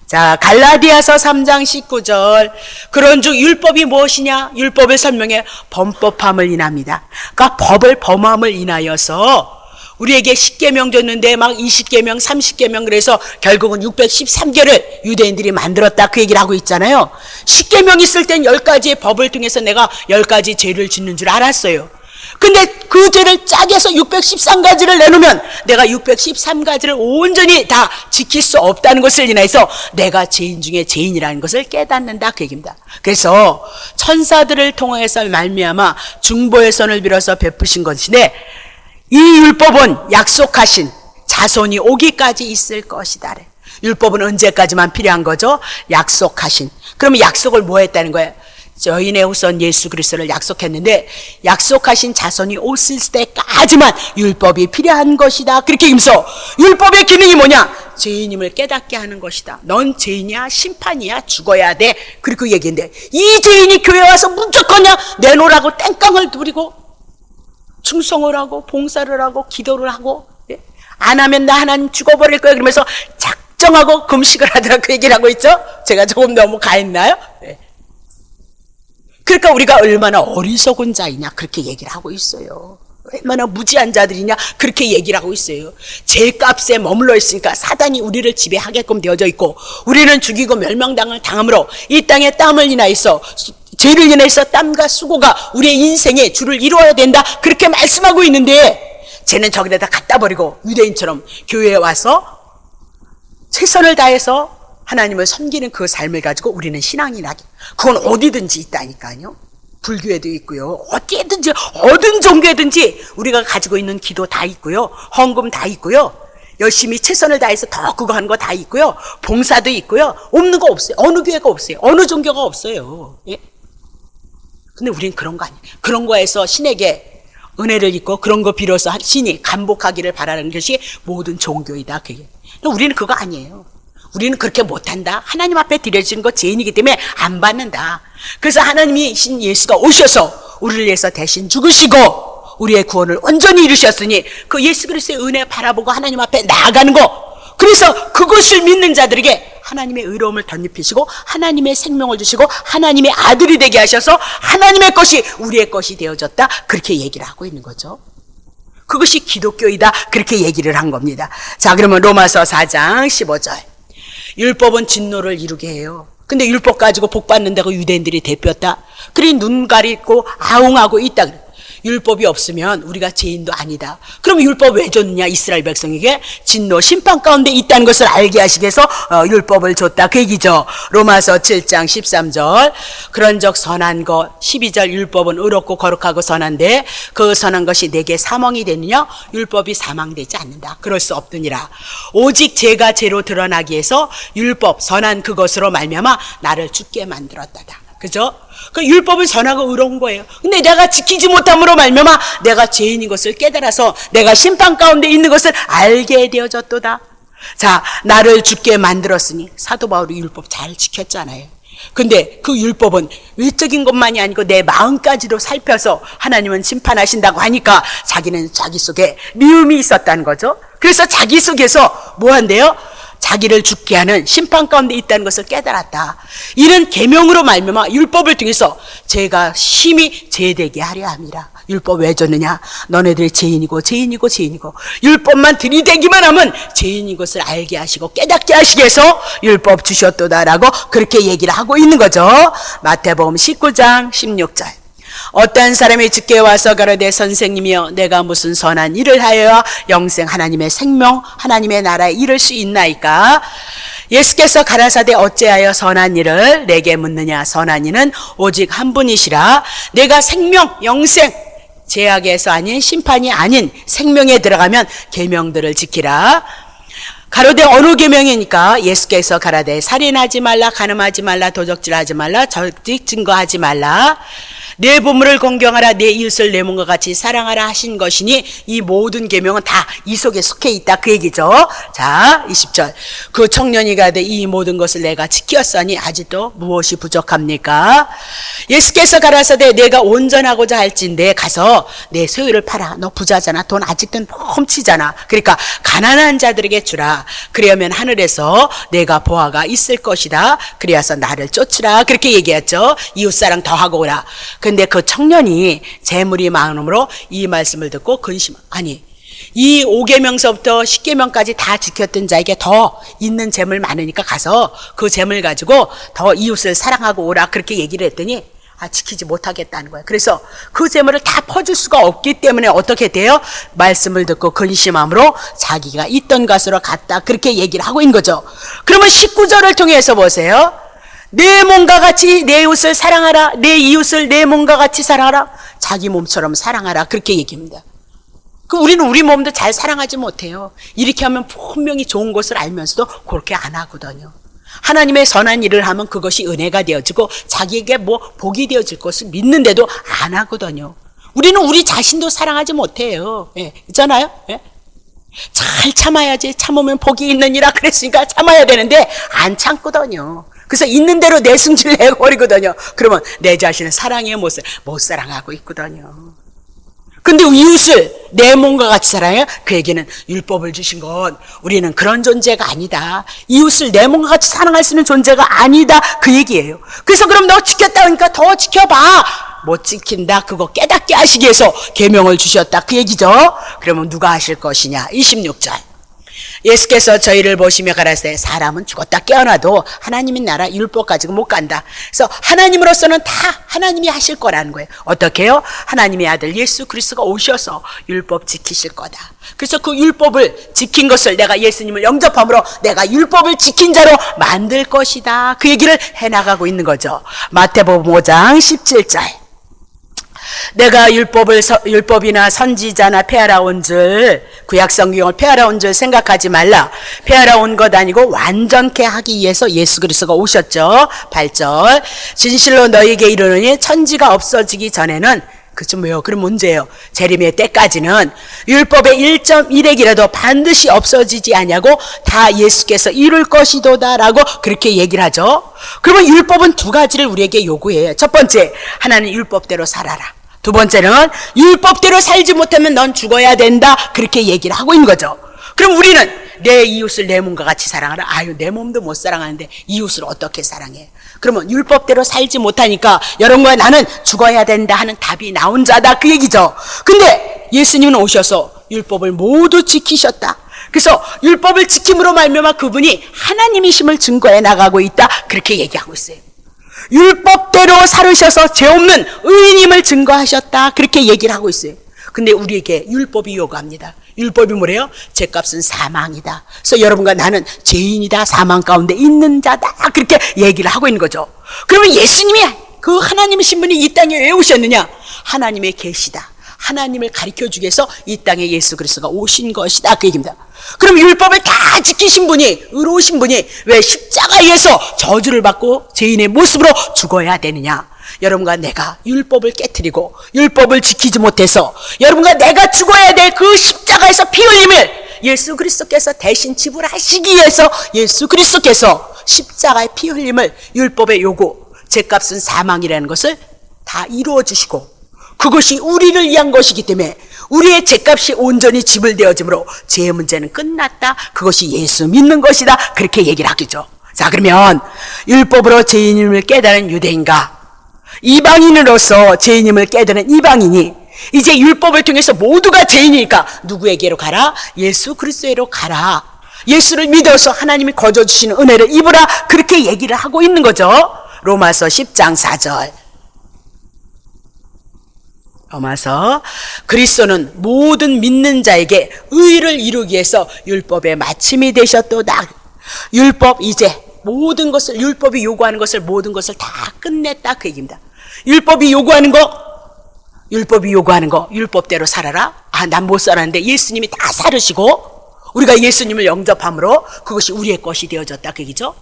자, 갈라디아서 3장 19절 그런즉 율법이 무엇이냐? 율법을 설명해 범법함을 인합니다. 그러니까 법을 범함을 인하여서 우리에게 10계명 줬는데 막 20계명 30계명 그래서 결국은 613개를 유대인들이 만들었다 그 얘기를 하고 있잖아요. 10계명 있을 땐 10가지의 법을 통해서 내가 10가지 죄를 짓는 줄 알았어요. 근데 그 죄를 짜게 해서 613가지를 내놓으면 내가 613가지를 온전히 다 지킬 수 없다는 것을 인하여서 내가 죄인 중에 죄인이라는 것을 깨닫는다 그 얘기입니다. 그래서 천사들을 통해서 말미암아 중보의 선을 빌어서 베푸신 것인데 이 율법은 약속하신 자손이 오기까지 있을 것이다. 율법은 언제까지만 필요한 거죠? 약속하신. 그러면 약속을 뭐 했다는 거예요? 저희네 후손 예수 그리스도를 약속했는데 약속하신 자손이 오실 때까지만 율법이 필요한 것이다. 그렇게 임서 율법의 기능이 뭐냐? 죄인임을 깨닫게 하는 것이다. 넌 죄인이야, 심판이야, 죽어야 돼. 그리고 얘기인데 이 죄인이 교회 와서 무조건이야 내놓으라고 땡깡을 두리고 충성을 하고 봉사를 하고 기도를 하고 안 하면 나 하나님 죽어버릴 거야 그러면서 작정하고 금식을 하더라 그 얘기를 하고 있죠. 제가 조금 너무 가했나요? 그러니까 우리가 얼마나 어리석은 자이냐 그렇게 얘기를 하고 있어요. 얼마나 무지한 자들이냐 그렇게 얘기를 하고 있어요. 죄값에 머물러 있으니까 사단이 우리를 지배하게끔 되어져 있고 우리는 죽이고 멸망당을 당함으로 이 땅에 땀을 인하여서 죄를 인해서 땀과 수고가 우리의 인생의 주를 이루어야 된다 그렇게 말씀하고 있는데 쟤는 저기다 갖다 버리고 유대인처럼 교회에 와서 최선을 다해서 하나님을 섬기는 그 삶을 가지고 우리는 신앙이나게 그건 어디든지 있다니까요. 불교에도 있고요. 어디든지 어떤 종교에든지 우리가 가지고 있는 기도 다 있고요. 헌금 다 있고요. 열심히 최선을 다해서 더 그거 하는 거 다 있고요. 봉사도 있고요. 없는 거 없어요. 어느 교회가 없어요. 어느 종교가 없어요. 예? 근데 우린 그런 거 아니에요. 그런 거에서 신에게 은혜를 입고 그런 거 빌어서 신이 감복하기를 바라는 것이 모든 종교이다. 그게. 근데 우리는 그거 아니에요. 우리는 그렇게 못한다. 하나님 앞에 드려지는 거 죄인이기 때문에 안 받는다. 그래서 하나님이신 예수가 오셔서 우리를 위해서 대신 죽으시고 우리의 구원을 온전히 이루셨으니 그 예수 그리스도의 은혜 바라보고 하나님 앞에 나아가는 거. 그래서 그것을 믿는 자들에게 하나님의 의로움을 덧입히시고 하나님의 생명을 주시고 하나님의 아들이 되게 하셔서 하나님의 것이 우리의 것이 되어졌다. 그렇게 얘기를 하고 있는 거죠. 그것이 기독교이다. 그렇게 얘기를 한 겁니다. 자, 그러면 로마서 4장 15절. 율법은 진노를 이루게 해요. 근데 율법 가지고 복 받는다고 유대인들이 대표했다. 그래 눈 가리고 아웅하고 있다. 율법이 없으면 우리가 죄인도 아니다. 그럼 율법 왜 줬느냐? 이스라엘 백성에게 진노 심판 가운데 있다는 것을 알게 하시기 위해서 율법을 줬다 그 얘기죠. 로마서 7장 13절. 그런적 선한 것 12절. 율법은 의롭고 거룩하고 선한데 그 선한 것이 내게 사망이 되느냐? 율법이 사망되지 않는다. 그럴 수 없느니라. 오직 죄가 죄로 드러나기 위해서 율법 선한 그것으로 말미암아 나를 죽게 만들었다다. 그죠? 그 율법은 선하고 의로운 거예요. 근데 내가 지키지 못함으로 말미암아 내가 죄인인 것을 깨달아서 내가 심판 가운데 있는 것을 알게 되어졌도다. 자, 나를 죽게 만들었으니 사도 바울이 율법 잘 지켰잖아요. 근데 그 율법은 외적인 것만이 아니고 내 마음까지도 살펴서 하나님은 심판하신다고 하니까 자기는 자기 속에 미움이 있었다는 거죠. 그래서 자기 속에서 뭐 한대요? 자기를 죽게 하는 심판 가운데 있다는 것을 깨달았다. 이는 계명으로 말미암아 율법을 통해서 죄가 심히 죄되게 하려 함이라. 율법 왜 줬느냐? 너네들이 죄인이고 죄인이고 죄인이고 율법만 들이대기만 하면 죄인인 것을 알게 하시고 깨닫게 하시기 위해서 율법 주셨도다라고 그렇게 얘기를 하고 있는 거죠. 마태복음 19장 16절. 어떤 사람이 주께 와서 가로되 선생님이여 내가 무슨 선한 일을 하여야 영생 하나님의 생명 하나님의 나라에 이를 수 있나이까? 예수께서 가라사대 어찌하여 선한 일을 내게 묻느냐? 선한 이는 오직 한 분이시라. 내가 생명 영생 죄악에서 아닌 심판이 아닌 생명에 들어가면 계명들을 지키라. 가로되 어느 계명이니까? 예수께서 가라되 살인하지 말라, 간음하지 말라, 도적질하지 말라, 적직 증거하지 말라, 내 부모를 공경하라, 내 이웃을 내 몸과 같이 사랑하라 하신 것이니 이 모든 계명은 다 이 속에 속해 있다 그 얘기죠. 자, 20절. 그 청년이 가되 이 모든 것을 내가 지켰으니 아직도 무엇이 부족합니까? 예수께서 가라사대 내가 온전하고자 할진대 가서 내 소유를 팔아. 너 부자잖아. 돈 아직도 훔치잖아. 그러니까 가난한 자들에게 주라. 그러면 하늘에서 내가 보아가 있을 것이다. 그래서 나를 쫓으라. 그렇게 얘기했죠. 이웃사랑 더하고 오라. 근데 그 청년이 재물이 많음으로 이 말씀을 듣고 근심, 아니 이 5계명서부터 10계명까지 다 지켰던 자에게 더 있는 재물 많으니까 가서 그 재물 가지고 더 이웃을 사랑하고 오라 그렇게 얘기를 했더니 지키지 못하겠다는 거예요. 그래서 그 재물을 다 퍼줄 수가 없기 때문에 어떻게 돼요? 말씀을 듣고 근심함으로 자기가 있던 곳으로 갔다. 그렇게 얘기를 하고 있는 거죠. 그러면 19절을 통해서 보세요. 내 몸과 같이 내 이웃을 사랑하라. 내 이웃을 내 몸과 같이 사랑하라. 자기 몸처럼 사랑하라. 그렇게 얘기합니다. 우리는 우리 몸도 잘 사랑하지 못해요. 이렇게 하면 분명히 좋은 것을 알면서도 그렇게 안 하거든요. 하나님의 선한 일을 하면 그것이 은혜가 되어지고 자기에게 복이 되어질 것을 믿는데도 안 하거든요. 우리는 우리 자신도 사랑하지 못해요. 예, 있잖아요. 예? 잘 참아야지. 참으면 복이 있느니라 그랬으니까 참아야 되는데 안 참거든요. 그래서 있는 대로 내 승질을 내버리거든요. 그러면 내 자신을 사랑해 못 사랑하고 있거든요. 근데 이웃을 내 몸과 같이 사랑해요. 그 얘기는 율법을 주신 건 우리는 그런 존재가 아니다. 이웃을 내 몸과 같이 사랑할 수 있는 존재가 아니다. 그 얘기예요. 그래서 그럼 너 지켰다 그러니까 더 지켜봐. 못 지킨다. 그거 깨닫게 하시기 위해서 계명을 주셨다. 그 얘기죠. 그러면 누가 하실 것이냐. 26절. 예수께서 저희를 보시며 가라사대 사람은 죽었다 깨어나도 하나님의 나라 율법 가지고 못 간다. 그래서 하나님으로서는 다 하나님이 하실 거라는 거예요. 어떻게 해요? 하나님의 아들 예수 그리스도가 오셔서 율법 지키실 거다. 그래서 그 율법을 지킨 것을 내가 예수님을 영접함으로 내가 율법을 지킨 자로 만들 것이다. 그 얘기를 해나가고 있는 거죠. 마태복음 5장 17절. 내가 율법이나 선지자나 폐하러 온 줄, 구약 성경을 폐하러 온 줄 생각하지 말라. 폐하러 온 것 아니고 완전케 하기 위해서 예수 그리스도가 오셨죠. 8절. 진실로 너희에게 이르노니 천지가 없어지기 전에는 그좀 왜요? 그럼 문제예요. 재림의 때까지는 율법의 1.1핵이라도 반드시 없어지지 아니하고 다 예수께서 이룰 것이도다라고 그렇게 얘기를 하죠. 그러면 율법은 두 가지를 우리에게 요구해요. 첫 번째, 하나는 율법대로 살아라. 두 번째는 율법대로 살지 못하면 넌 죽어야 된다. 그렇게 얘기를 하고 있는 거죠. 그럼 우리는 내 이웃을 내 몸과 같이 사랑하라. 아유, 내 몸도 못 사랑하는데 이웃을 어떻게 사랑해? 그러면 율법대로 살지 못하니까 여러분과 나는 죽어야 된다 하는 답이 나온 자다. 그 얘기죠. 근데 예수님은 오셔서 율법을 모두 지키셨다. 그래서 율법을 지킴으로 말미암아 그분이 하나님이심을 증거해 나가고 있다. 그렇게 얘기하고 있어요. 율법대로 살으셔서 죄 없는 의인임을 증거하셨다. 그렇게 얘기를 하고 있어요. 근데 우리에게 율법이 요구합니다. 율법이 뭐래요? 죄값은 사망이다. 그래서 여러분과 나는 죄인이다. 사망 가운데 있는 자다. 그렇게 얘기를 하고 있는 거죠. 그러면 예수님이 그 하나님이신 분이 이 땅에 왜 오셨느냐? 하나님의 계시다. 하나님을 가르쳐주기 위해서 이 땅에 예수 그리스도가 오신 것이다. 그 얘기입니다. 그럼 율법을 다 지키신 분이, 의로우신 분이 왜 십자가에서 저주를 받고 죄인의 모습으로 죽어야 되느냐? 여러분과 내가 율법을 깨트리고 율법을 지키지 못해서 여러분과 내가 죽어야 될 그 십자가에서 피 흘림을 예수 그리스도께서 대신 지불하시기 위해서 예수 그리스도께서 십자가의 피 흘림을 율법의 요구, 죄값은 사망이라는 것을 다 이루어 주시고 그것이 우리를 위한 것이기 때문에 우리의 죄값이 온전히 지불되어지므로 죄의 문제는 끝났다. 그것이 예수 믿는 것이다. 그렇게 얘기를 하겠죠. 자, 그러면 율법으로 죄인임을 깨달은 유대인과 이방인으로서 죄인임을 깨달은 이방인이 이제 율법을 통해서 모두가 죄인이니까 누구에게로 가라? 예수 그리스도로 가라. 예수를 믿어서 하나님이 거저주시는 은혜를 입으라. 그렇게 얘기를 하고 있는 거죠. 로마서 10장 4절. 로마서 그리스도는 모든 믿는 자에게 의를 이루기 위해서 율법의 마침이 되셨도다. 율법 이제 모든 것을 율법이 요구하는 것을 모든 것을 다 끝냈다. 그 얘기입니다. 율법이 요구하는 거 율법대로 살아라. 아, 난 못 살았는데 예수님이 다 살으시고 우리가 예수님을 영접함으로 그것이 우리의 것이 되어졌다. 그 얘기죠.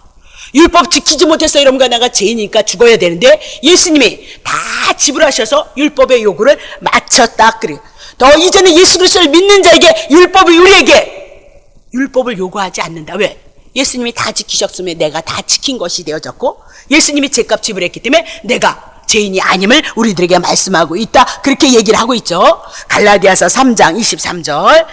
율법 지키지 못해서 여러분과 나가 죄인이니까 죽어야 되는데 예수님이 다 지불하셔서 율법의 요구를 마쳤다. 그래요. 더 이제는 예수 그리스도를 믿는 자에게 율법이 우리에게 율법을 요구하지 않는다. 왜? 예수님이 다 지키셨으면 내가 다 지킨 것이 되어졌고 예수님이 죄값 지불했기 때문에 내가 죄인이 아님을 우리들에게 말씀하고 있다. 그렇게 얘기를 하고 있죠. 갈라디아서 3장 23절.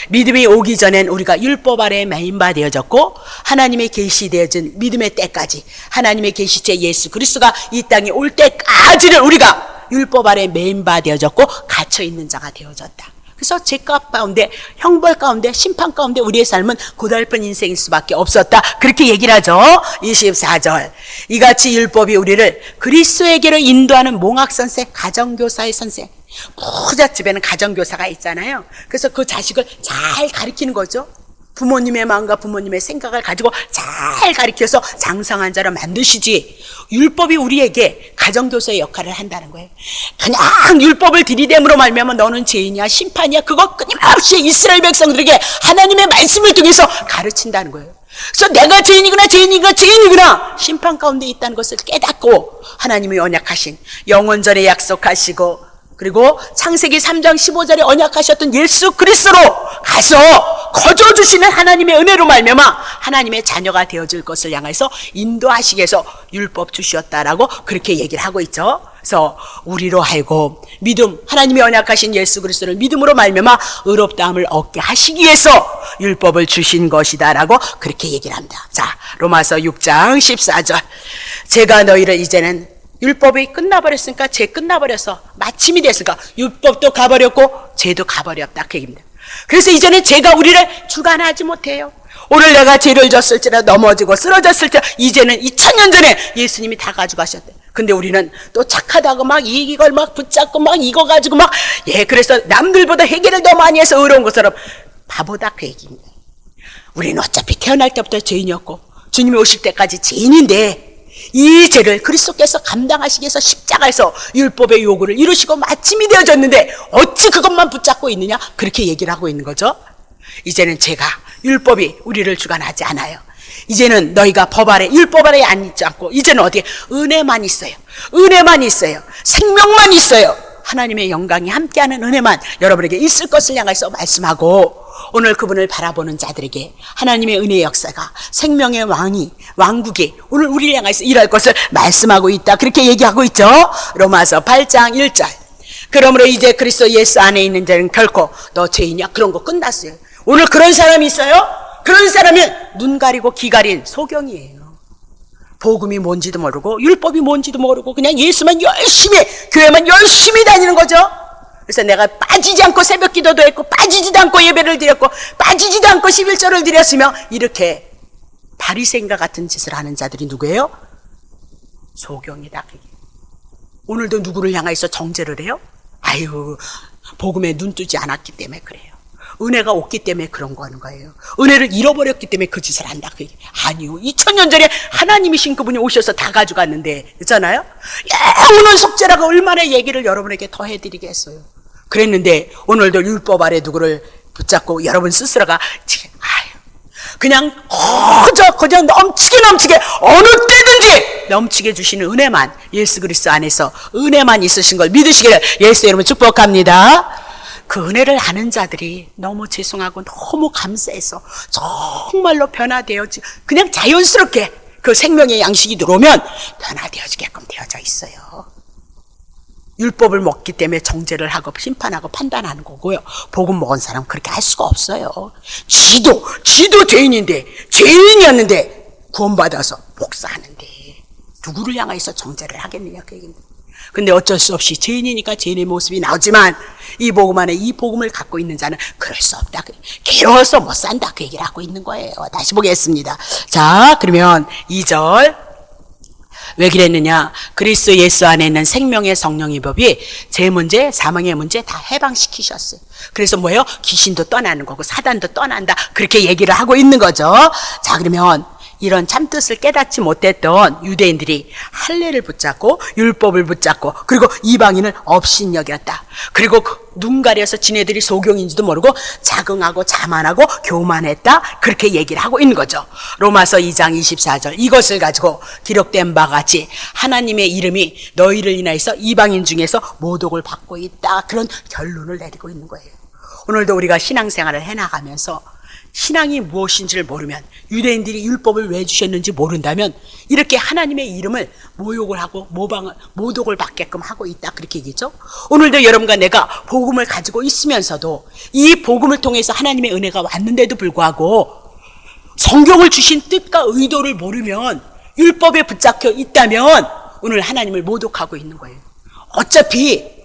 믿음이 오기 전엔 우리가 율법 아래 매인바 되어졌고 하나님의 계시되어진 믿음의 때까지 하나님의 계시체 예수 그리스도가 이 땅에 올 때까지는 우리가 율법 아래 매인바 되어졌고 갇혀있는 자가 되어졌다. 그래서 죄값 가운데, 형벌 가운데, 심판 가운데 우리의 삶은 고달픈 인생일 수밖에 없었다. 그렇게 얘기를 하죠. 24절. 이같이 율법이 우리를 그리스도에게로 인도하는 몽학 선생, 가정교사의 선생. 부잣집에는 가정교사가 있잖아요. 그래서 그 자식을 잘 가르치는 거죠. 부모님의 마음과 부모님의 생각을 가지고 잘 가르쳐서 장성한 자로 만드시지, 율법이 우리에게 가정교사의 역할을 한다는 거예요. 그냥 율법을 들이댐으로 말미암아 너는 죄인이야, 심판이야, 그거 끊임없이 이스라엘 백성들에게 하나님의 말씀을 통해서 가르친다는 거예요. 그래서 내가 죄인이구나 심판 가운데 있다는 것을 깨닫고 하나님이 언약하신, 영원전에 약속하시고 그리고 창세기 3장 15절에 언약하셨던 예수 그리스도로 가서 거저주시는 하나님의 은혜로 말미암아 하나님의 자녀가 되어줄 것을 향해서 인도하시기 위해서 율법 주셨다라고 그렇게 얘기를 하고 있죠. 그래서 우리로 하여금 믿음, 하나님이 언약하신 예수 그리스도를 믿음으로 말미암아 의롭다함을 얻게 하시기 위해서 율법을 주신 것이다라고 그렇게 얘기를 합니다. 자, 로마서 6장 14절. 제가 너희를 이제는 율법이 끝나버렸으니까, 죄 끝나버려서 마침이 됐으니까 율법도 가버렸고 죄도 가버렸다 그 얘기입니다. 그래서 이제는 죄가 우리를 주관하지 못해요. 오늘 내가 죄를 졌을지라도 넘어지고 쓰러졌을지라도 이제는 2000년 전에 예수님이 다 가져가셨대. 근데 우리는 또 착하다고 막 이걸 막 붙잡고 막 이거 가지고 막, 그래서 남들보다 회개를 더 많이 해서 의로운 것처럼 바보다 그 얘기입니다. 우리는 어차피 태어날 때부터 죄인이었고 주님이 오실 때까지 죄인인데, 이 죄를 그리스도께서 감당하시기 위해서 십자가에서 율법의 요구를 이루시고 마침이 되어졌는데 어찌 그것만 붙잡고 있느냐, 그렇게 얘기를 하고 있는 거죠. 이제는 죄가, 율법이 우리를 주관하지 않아요. 이제는 너희가 법 아래, 율법 아래에 앉지 않고 이제는 어디에 은혜만 있어요. 은혜만 있어요. 생명만 있어요. 하나님의 영광이 함께하는 은혜만 여러분에게 있을 것을 향해서 말씀하고, 오늘 그분을 바라보는 자들에게 하나님의 은혜의 역사가, 생명의 왕국이 오늘 우리를 향해서 일할 것을 말씀하고 있다, 그렇게 얘기하고 있죠. 로마서 8장 1절. 그러므로 이제 그리스도 예수 안에 있는 자는 결코 너 죄인이야, 그런 거 끝났어요. 오늘 그런 사람이 있어요? 그런 사람은 눈 가리고 귀 가린 소경이에요. 복음이 뭔지도 모르고 율법이 뭔지도 모르고 그냥 예수만 열심히, 교회만 열심히 다니는 거죠. 그래서 내가 빠지지 않고 새벽 기도도 했고 빠지지도 않고 예배를 드렸고 빠지지도 않고 11절을 드렸으며, 이렇게 바리새인과 같은 짓을 하는 자들이 누구예요? 소경이다. 오늘도 누구를 향해서 정죄를 해요? 아유, 복음에 눈 뜨지 않았기 때문에 그래요. 은혜가 없기 때문에 그런 거 하는 거예요. 은혜를 잃어버렸기 때문에 그 짓을 한다. 아니요. 2000년 전에 하나님이신 그분이 오셔서 다 가져갔는데, 있잖아요? 영원한 속죄라고 얼마나 얘기를 여러분에게 더 해드리겠어요. 그랬는데 오늘도 율법 아래 누구를 붙잡고 여러분 스스로가 그냥 그저 넘치게 어느 때든지 넘치게 주시는 은혜만, 예수 그리스도 안에서 은혜만 있으신 걸 믿으시기를 예수 여러분 축복합니다. 그 은혜를 아는 자들이 너무 죄송하고 너무 감사해서 정말로 변화되어지, 그냥 자연스럽게 그 생명의 양식이 들어오면 변화되어지게끔 되어져 있어요. 율법을 먹기 때문에 정죄를 하고 심판하고 판단하는 거고요. 복음 먹은 사람은 그렇게 할 수가 없어요. 지도 죄인인데, 죄인이었는데 구원받아서 복사하는데 누구를 향해서 정죄를 하겠느냐 그 얘기입니다. 근데 어쩔 수 없이 죄인이니까 죄인의 모습이 나오지만, 이 복음 안에 이 복음을 갖고 있는 자는 그럴 수 없다. 괴로워서 못 산다 그 얘기를 하고 있는 거예요. 다시 보겠습니다. 자, 그러면 2절. 왜 그랬느냐? 그리스도 예수 안에 있는 생명의 성령의 법이 죄 문제, 사망의 문제 다 해방시키셨어요. 그래서 뭐예요? 귀신도 떠나는 거고 사단도 떠난다, 그렇게 얘기를 하고 있는 거죠. 자, 그러면 이런 참뜻을 깨닫지 못했던 유대인들이 할례를 붙잡고 율법을 붙잡고 그리고 이방인을 업신여겼다. 그리고 눈 가려서 지네들이 소경인지도 모르고 자긍하고 자만하고 교만했다, 그렇게 얘기를 하고 있는 거죠. 로마서 2장 24절. 이것을 가지고 기록된 바 같이 하나님의 이름이 너희를 인하여서 이방인 중에서 모독을 받고 있다, 그런 결론을 내리고 있는 거예요. 오늘도 우리가 신앙생활을 해나가면서 신앙이 무엇인지를 모르면, 유대인들이 율법을 왜 주셨는지 모른다면 이렇게 하나님의 이름을 모욕을 하고 모독을 받게끔 하고 있다, 그렇게 얘기죠. 오늘도 여러분과 내가 복음을 가지고 있으면서도 이 복음을 통해서 하나님의 은혜가 왔는데도 불구하고 성경을 주신 뜻과 의도를 모르면, 율법에 붙잡혀 있다면 오늘 하나님을 모독하고 있는 거예요. 어차피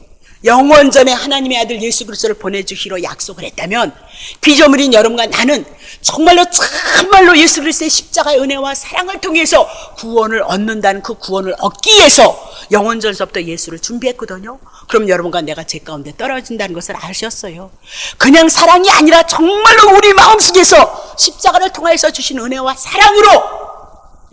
영원전에 하나님의 아들 예수 그리스도를 보내주시기로 약속을 했다면 피조물인 여러분과 나는 정말로 참말로 예수 그리스도의 십자가의 은혜와 사랑을 통해서 구원을 얻는다는 그 구원을 얻기 위해서 영원전서부터 예수를 준비했거든요. 그럼 여러분과 내가 제 가운데 떨어진다는 것을 아셨어요. 그냥 사랑이 아니라 정말로 우리 마음속에서 십자가를 통해서 주신 은혜와 사랑으로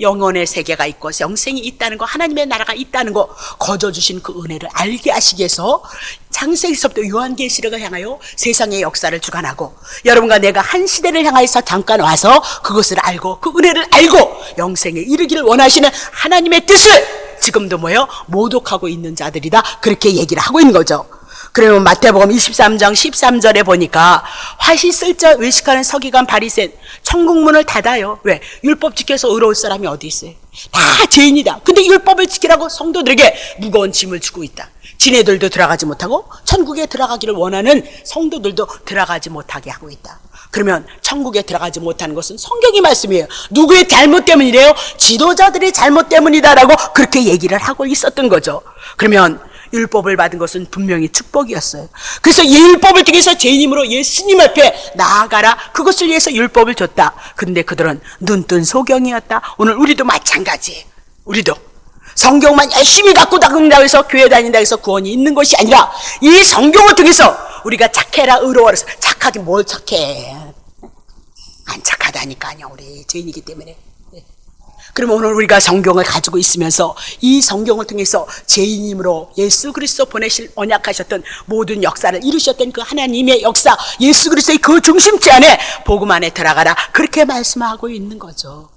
영원의 세계가 있고 영생이 있다는 거, 하나님의 나라가 있다는 거, 거저 주신 그 은혜를 알게 하시기 위해서 창세기서부터 요한계시록을 향하여 세상의 역사를 주관하고 여러분과 내가 한 시대를 향해서 잠깐 와서 그것을 알고 그 은혜를 알고 영생에 이르기를 원하시는 하나님의 뜻을 지금도 뭐예요? 모독하고 있는 자들이다, 그렇게 얘기를 하고 있는 거죠. 그러면 마태복음 23장 13절에 보니까 화시 쓸자 외식하는 서기관 바리새인 천국문을 닫아요. 왜? 율법 지켜서 의로울 사람이 어디 있어요? 다 죄인이다. 근데 율법을 지키라고 성도들에게 무거운 짐을 주고 있다. 지네들도 들어가지 못하고 천국에 들어가기를 원하는 성도들도 들어가지 못하게 하고 있다. 그러면 천국에 들어가지 못하는 것은 성경의 말씀이에요. 누구의 잘못 때문이래요? 지도자들의 잘못 때문이다라고 그렇게 얘기를 하고 있었던 거죠. 그러면 율법을 받은 것은 분명히 축복이었어요. 그래서 이 율법을 통해서 죄인임으로 예수님 앞에 나아가라, 그것을 위해서 율법을 줬다. 근데 그들은 눈뜬 소경이었다. 오늘 우리도 마찬가지예요. 우리도 성경만 열심히 갖고 다닌다고 해서 교회 다닌다고 해서 구원이 있는 것이 아니라 이 성경을 통해서 우리가 착해라, 의로워라. 착하긴 뭘 착해, 안 착하다니까요. 우리 죄인이기 때문에. 그러면 오늘 우리가 성경을 가지고 있으면서 이 성경을 통해서 죄인임으로 예수 그리스도 보내실 언약하셨던 모든 역사를 이루셨던 그 하나님의 역사, 예수 그리스도의 그 중심체 안에 복음 안에 들어가라, 그렇게 말씀하고 있는 거죠.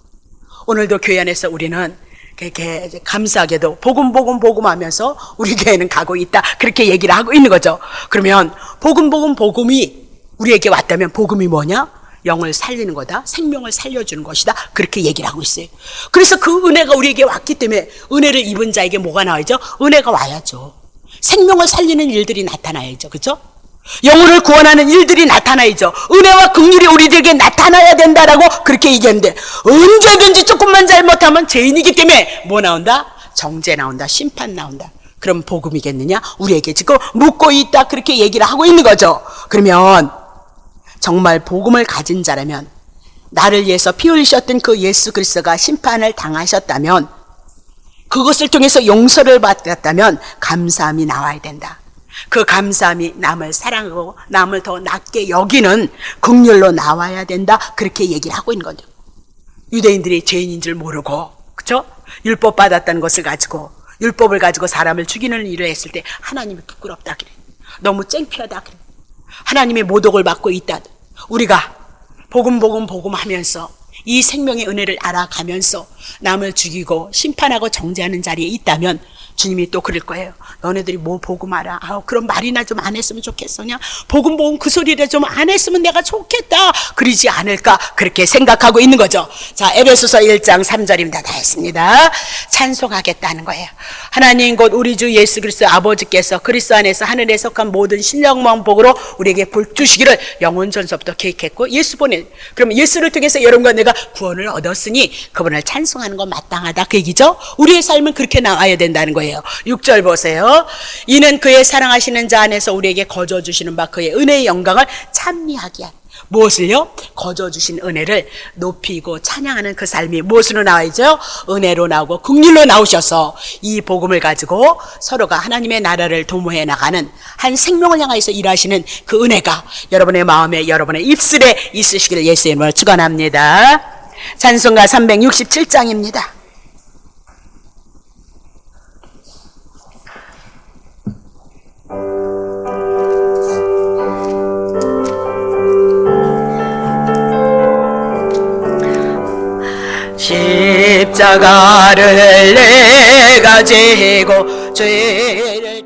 오늘도 교회 안에서 우리는 이렇게 감사하게도 복음 하면서 우리 교회는 가고 있다, 그렇게 얘기를 하고 있는 거죠. 그러면 복음이 우리에게 왔다면 복음이 뭐냐? 영을 살리는 거다, 생명을 살려주는 것이다, 그렇게 얘기를 하고 있어요. 그래서 그 은혜가 우리에게 왔기 때문에 은혜를 입은 자에게 뭐가 나와야죠? 은혜가 와야죠. 생명을 살리는 일들이 나타나야죠. 그렇죠? 영혼을 구원하는 일들이 나타나야죠. 은혜와 긍휼이 우리들에게 나타나야 된다라고 그렇게 얘기했는데, 언제든지 조금만 잘못하면 죄인이기 때문에 뭐 나온다? 정죄 나온다, 심판 나온다. 그럼 복음이겠느냐? 우리에게 지금 묻고 있다, 그렇게 얘기를 하고 있는 거죠. 그러면 정말 복음을 가진 자라면, 나를 위해서 피 흘리셨던 그 예수 그리스도가 심판을 당하셨다면, 그것을 통해서 용서를 받았다면 감사함이 나와야 된다. 그 감사함이 남을 사랑하고 남을 더 낮게 여기는 긍휼로 나와야 된다, 그렇게 얘기를 하고 있는 거죠. 유대인들이 죄인인 줄 모르고, 그렇죠? 율법 받았다는 것을 가지고, 율법을 가지고 사람을 죽이는 일을 했을 때 하나님이 부끄럽다 그래, 너무 창피하다 그래, 하나님의 모독을 받고 있다. 우리가 복음 하면서 이 생명의 은혜를 알아가면서 남을 죽이고 심판하고 정죄하는 자리에 있다면 주님이 또 그럴 거예요. 너네들이 뭐 복음하라, 그런 말이나 좀 안 했으면 좋겠으냐, 복음 그 소리를 좀 안 했으면 내가 좋겠다, 그러지 않을까, 그렇게 생각하고 있는 거죠. 자, 에베소서 1장 3절입니다. 다 했습니다. 찬송하겠다는 거예요. 하나님 곧 우리 주 예수 그리스도 아버지께서 그리스도 안에서 하늘에 속한 모든 신령한 복으로 우리에게 복 주시기를 영원전서부터 계획했고 예수 보내, 그러면 예수를 통해서 여러분과 내가 구원을 얻었으니 그분을 찬송하는 건 마땅하다, 그 얘기죠. 우리의 삶은 그렇게 나와야 된다는 거예요. 6절 보세요. 이는 그의 사랑하시는 자 안에서 우리에게 거저 주시는 바 그의 은혜의 영광을 찬미하게 한, 무엇을요? 거저 주신 은혜를 높이고 찬양하는 그 삶이 무엇으로 나와야죠? 은혜로 나오고 긍휼로 나오셔서 이 복음을 가지고 서로가 하나님의 나라를 도모해 나가는 한 생명을 향해서 일하시는 그 은혜가 여러분의 마음에, 여러분의 입술에 있으시기를 예수의 이름으로 축원합니다. 찬송가 367장입니다. 십자가를 내가 지고 죄를